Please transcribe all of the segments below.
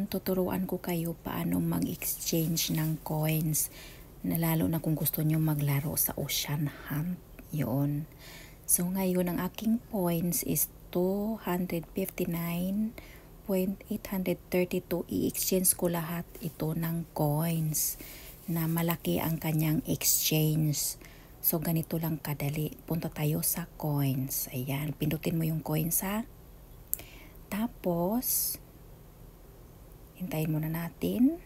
ngayon, tuturuan ko kayo paano mag-exchange ng coins. Lalo na kung gusto nyo maglaro sa Ocean Hunt. Yun. So, ngayon, ang aking points is 259.832. I-exchange ko lahat ito ng coins na malaki ang kanyang exchange. So, ganito lang kadali. Punta tayo sa coins. Ayan. Pindutin mo yung coins ha. Tapos, hintayin muna natin.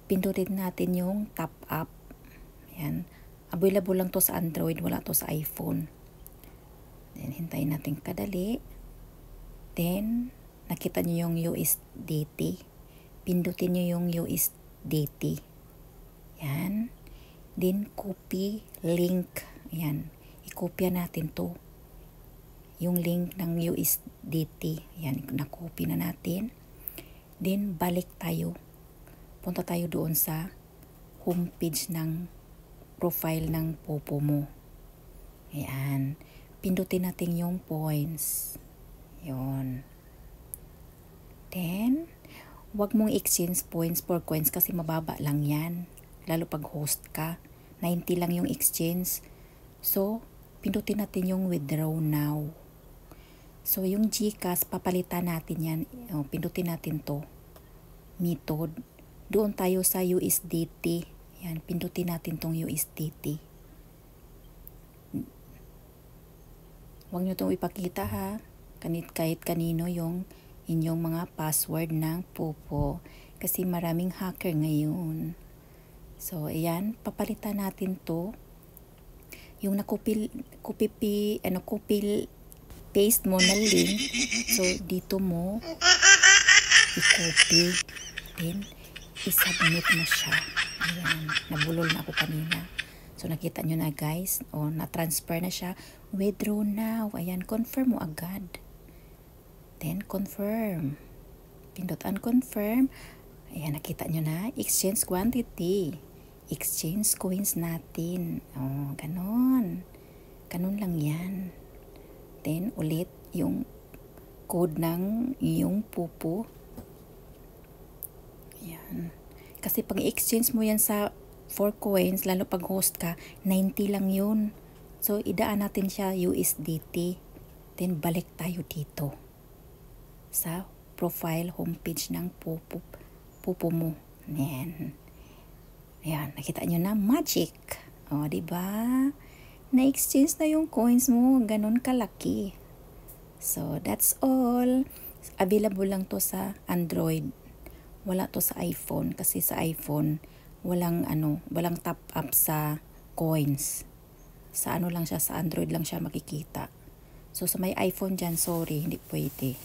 Pindutin natin yung top up. Ayan. Available lang to sa Android, wala to sa iPhone. Then, hintayin natin kadali. Then, nakita nyo yung USDT. Pindutin nyo yung USDT. Ayan. Then, copy link. Ayan. I-copy natin to. Yung link ng USDT. Ayan. Na-copy na natin. Then, balik tayo. Punta tayo doon sa homepage ng profile ng Popo mo. Ayan. Pindutin natin yung points. Yun. Then, wag mong exchange points for coins kasi mababa lang yan. Lalo pag host ka. 90 lang yung exchange. So, pindutin natin yung withdraw now. So, yung GCash, papalitan natin yan. O, pindutin natin to. Method. Doon tayo sa USDT. Yan, pindutin natin tong USDT. Huwag nyo itong ipakita ha. Kahit kanino yung inyong mga password ng Popo. Kasi maraming hacker ngayon. So, ayan, papalitan natin to. Yung copy paste mo na link. So, dito mo i-copy. Then, i-submit mo siya. Ayan, nabulol na ako kanina. So, nakita nyo na guys. O, na-transfer na siya. Withdraw now. Ayan, confirm mo agad. Then, confirm. Pindot unconfirm. Ayan, nakita nyo na. Exchange quantity. Exchange coins natin. O, ganon. Ganon lang yan. Then, ulit yung code ng iyong Popo. Ayan. Kasi pag i-exchange mo yan sa 4 coins, lalo pag host ka, 90 lang yun. So, idaan natin siya USDT. Then, balik tayo dito. Sa profile homepage ng Popo mo. Ayan. Ayan, nakita nyo na, magic. O, diba? Na-exchange na yung coins mo. Ganon kalaki. So, that's all. Available lang to sa Android. Wala to sa iPhone kasi sa iPhone walang top up sa coins. Sa lang siya, sa Android lang siya makikita. So sa may iPhone dyan, sorry, hindi pwede.